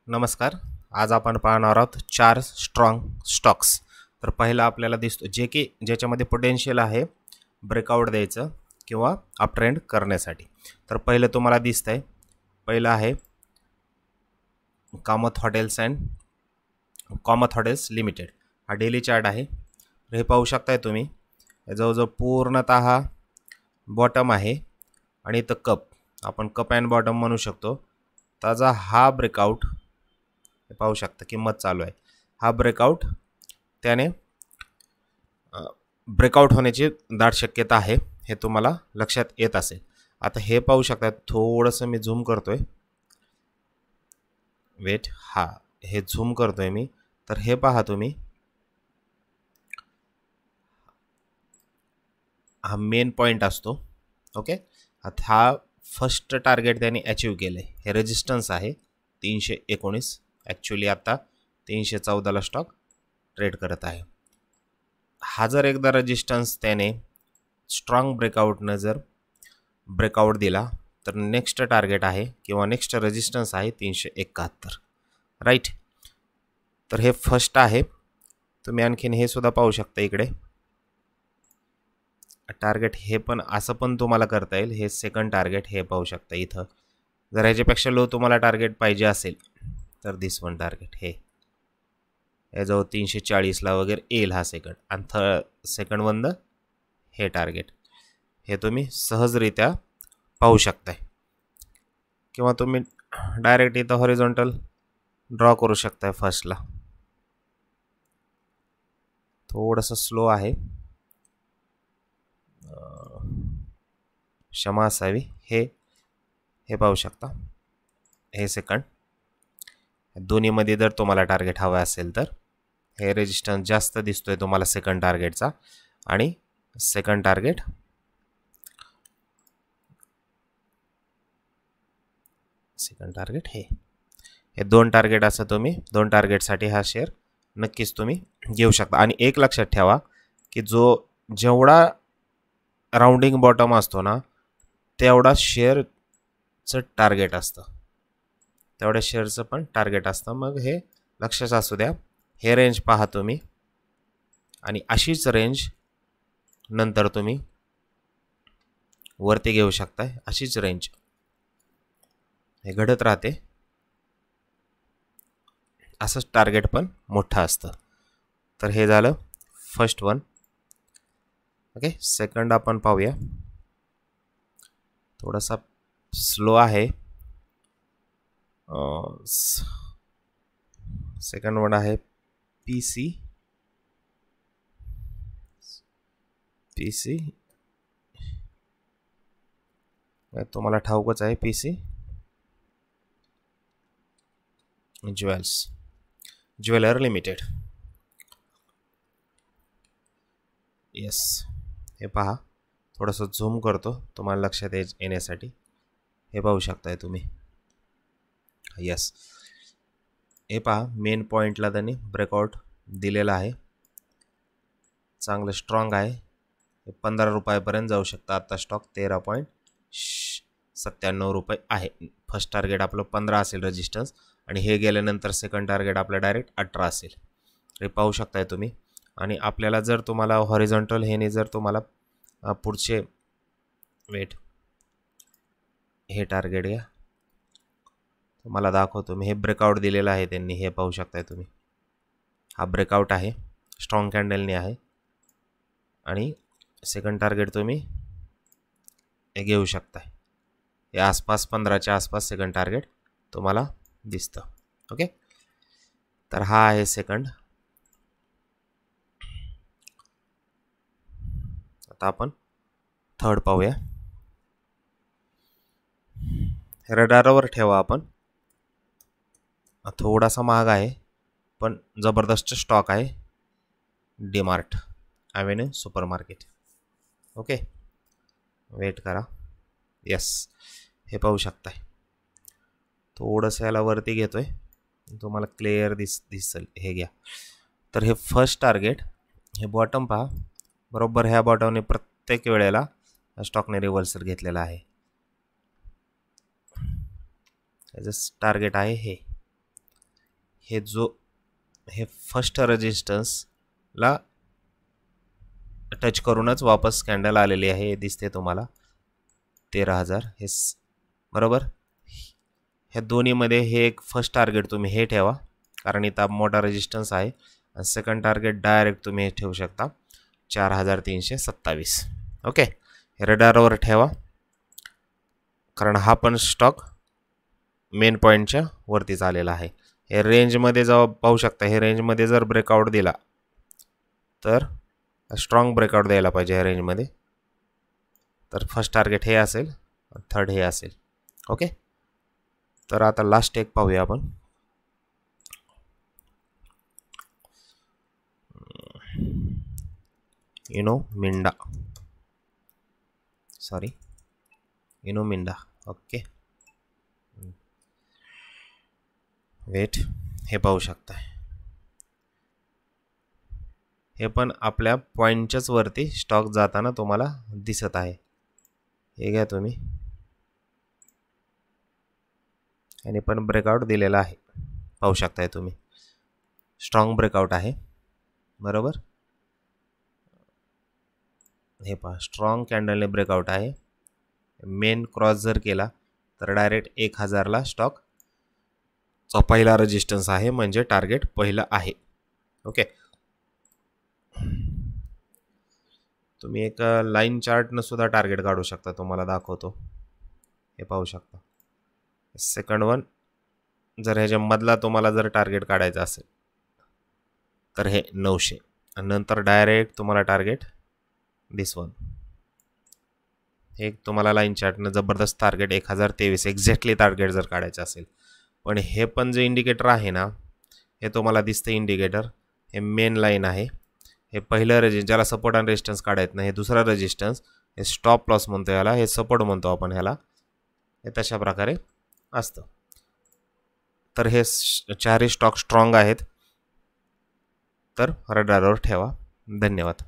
नमस्कार. आज आपण पाहणार आहोत 4 स्ट्रॉंग स्टॉक्स. तर पहिला आपल्याला दिसतो ज्याच्यामध्ये पोटेन्शियल आहे ब्रेकआउट द्यायचं किंवा अप ट्रेंड करण्यासाठी. तर पहिलं तुम्हाला दिसतंय, पहिलं आहे कामत हॉटेल्स लिमिटेड. हा डेली चार्ट आहे. हे पाहू शकताय तुम्ही, जवळजवळ पूर्णतः बॉटम आहे आणि इथं आपण कप अँड बॉटम म्हणू शकतो. त्याचा हा ब्रेकआउट पाहू शकता, किंमत चालू आहे. हा ब्रेकआउट त्याने ब्रेकआउट होण्याची दाट शक्यता आहे, हे तुम्हाला लक्षात येत असेल. आता हे पाहू शकता, थोडंसं मी झूम करतोय. वेट, हे झूम करतोय मी. तर हे पहा तुम्ही, हा मेन पॉईंट असतो. ओके, आता हा फर्स्ट टार्गेट त्याने अचीव केलं आहे. हे रेजिस्टन्स आहे 319. ॲक्च्युली आता 314ला स्टॉक ट्रेड करत आहे. हा जर एकदा रेजिस्टन्स त्याने स्ट्रॉंग ब्रेकआउटनं जर ब्रेकआउट दिला तर नेक्स्ट टार्गेट आहे किंवा नेक्स्ट रेजिस्टन्स आहे 371, राईट. तर हे फर्स्ट आहे. तुम्ही आणखीन हे सुद्धा पाहू शकता इकडे टार्गेट. हे पण असं पण तुम्हाला करता येईल. हे सेकंड टार्गेट हे पाहू शकता इथं. जर ह्याच्यापेक्षा लो तुम्हाला टार्गेट पाहिजे असेल तर दिस वन टार्गेट हे याजवळ 340ला वगैरे येईल हा सेकंड. आणि सेकंड बंद हे टार्गेट हे तुम्ही सहजरित्या पाहू शकताय. किंवा तुम्ही डायरेक्ट इथं हॉरिझॉन्टल ड्रॉ करू शकताय. फर्स्टला थोडंसं स्लो आहे, क्षमा असावी. हे पाहू शकता. हे सेकंड, दोन्हीमध्ये जर तुम्हाला टार्गेट हवा असेल तर हे रेजिस्टन्स जास्त दिसतोय तुम्हाला सेकंड टार्गेटचा. आणि सेकंड टार्गेट हे दोन टार्गेट असं तुम्ही दोन टार्गेटसाठी हा शेअर नक्कीच तुम्ही घेऊ शकता. आणि एक लक्षात ठेवा की जेवढा राउंडिंग बॉटम असतो ना, तेवढा शेअरचं टार्गेट असतं, तेवढ्या शेअरचं पण टार्गेट असतं. मग हे लक्षात असू द्या. हे रेंज पहा तुम्ही, आणि अशीच रेंज नंतर तुम्ही वरती घेऊ शकताय. अशीच रेंज हे घडत राहते. असंच टार्गेट पण मोठं असतं. तर हे झालं फर्स्ट वन. ओके, सेकंड आपण पाहूया. थोडासा स्लो आहे. सेकंड वन आहे पीसी. तुम्हाला ठाऊकच आहे, पीसी ज्वेलर लिमिटेड. येस, हे पहा. थोडंसं झूम करतो तुम्हाला लक्षात येण्यासाठी. हे पाहू शकताय तुम्ही. येस, हे पहा, मेन पॉईंटला त्यांनी ब्रेकआउट दिलेला आहे. चांगलं स्ट्रॉंग आहे. 15 रुपयापर्यंत जाऊ शकता. आता स्टॉक 13.97 रुपये आहे. फर्स्ट टार्गेट आपलं 15 असेल रेजिस्टन्स, आणि हे गेल्यानंतर सेकंड टार्गेट आपलं डायरेक्ट 18 असेल. हे पाहू शकताय तुम्ही. आणि आपल्याला जर तुम्हाला हॉरिझॉन्टल हेने जर तुम्हाला पुढचे हे टार्गेट घ्या, तुम्हाला दाखवतो मी. हे ब्रेकआउट दिलेलं आहे त्यांनी, हे पाहू शकताय तुम्ही. हा ब्रेकआउट आहे, स्ट्रॉंग कॅन्डलने आहे. आणि सेकंड टार्गेट तुम्ही हे घेऊ शकताय. हे आसपास 15च्या आसपास सेकंड टार्गेट तुम्हाला दिसतं. ओके, तर हा आहे सेकंड. आता आपण थर्ड पाहूया. रडारवर ठेवा आपण. थोडासा महाग आहे पण जबरदस्त स्टॉक आहे. DMart avenue supermarket. Okay, wait करा. येस, हे पाहू शकताय. थोडंसं याला वरती घेतोय, तुम्हाला क्लिअर दिसेल. हे घ्या. तर हे फर्स्ट टार्गेट, हे बॉटम पहा. बरोबर ह्या बॉटमने प्रत्येक वेळेला स्टॉकने रिव्हर्सल घेतलेला आहे. याचं टार्गेट आहे हे. हे फर्स्ट रेजिस्टन्सला टच करूनच वापस कॅन्डल आलेली आहे, हे दिसते तुम्हाला 13,000 हे बरोबर. ह्या दोन्हीमध्ये हे एक फर्स्ट टार्गेट तुम्ही हे ठेवा, कारण इथं मोठा रेजिस्टन्स आहे. आणि सेकंड टार्गेट डायरेक्ट तुम्ही हे ठेवू शकता 4,327. ओके, रडारवर ठेवा, कारण हा पण स्टॉक मेन पॉईंटच्या वरतीच आलेला आहे. हे रेंजमध्ये जाऊ पाहू शकता. हे रेंजमध्ये जर ब्रेकआउट दिला तर स्ट्रॉंग ब्रेकआउट द्यायला पाहिजे ह्या रेंजमध्ये. तर फर्स्ट टार्गेट हे असेल, थर्ड हे असेल. ओके, तर आता लास्ट एक पाहूया आपण. इनोमिंडा. ओके, वेट, हे पाहू शकताय. हे पण आपल्या पॉईंटच्याच वरती स्टॉक जाताना तुम्हाला दिसत आहे. हे घ्या तुम्ही, आणि पण ब्रेकआउट दिलेला आहे, पाहू शकताय तुम्ही. स्ट्रॉंग ब्रेकआउट आहे, बरोबर. हे पहा, स्ट्रॉंग कॅन्डलने ब्रेकआउट आहे. मेन क्रॉस जर केला तर डायरेक्ट 1,000ला स्टॉकचा पहिला रेजिस्टन्स आहे, म्हणजे टार्गेट पहिलं आहे. ओके, तुम्ही एक लाईन चार्टनं सुद्धा टार्गेट काढू शकता, तुम्हाला दाखवतो. हे पाहू शकता. सेकंड वन, जर ह्याच्यामधला तुम्हाला जर टार्गेट काढायचं असेल तर हे 900, आणि नंतर डायरेक्ट तुम्हाला टार्गेट दिस वन. हे तुम्हाला लाईन चार्टनं जबरदस्त टार्गेट 1,023 एक्झॅक्टली टार्गेट जर काढायचं असेल. पण हे पण जे इंडिकेटर आहे ना, हे तुम्हाला दिसतं इंडिकेटर, हे मेन लाईन आहे. हे पहिलं ज्याला सपोर्ट आणि रेजिस्टन्स काढायत नाही, हे दुसरा रेजिस्टन्स, हे स्टॉप लॉस म्हणतो याला, हे सपोर्ट म्हणतो आपण ह्याला. हे तशा प्रकारे असतं. तर हे चारही स्टॉक स्ट्रॉंग आहेत, तर रडारवर ठेवा. धन्यवाद.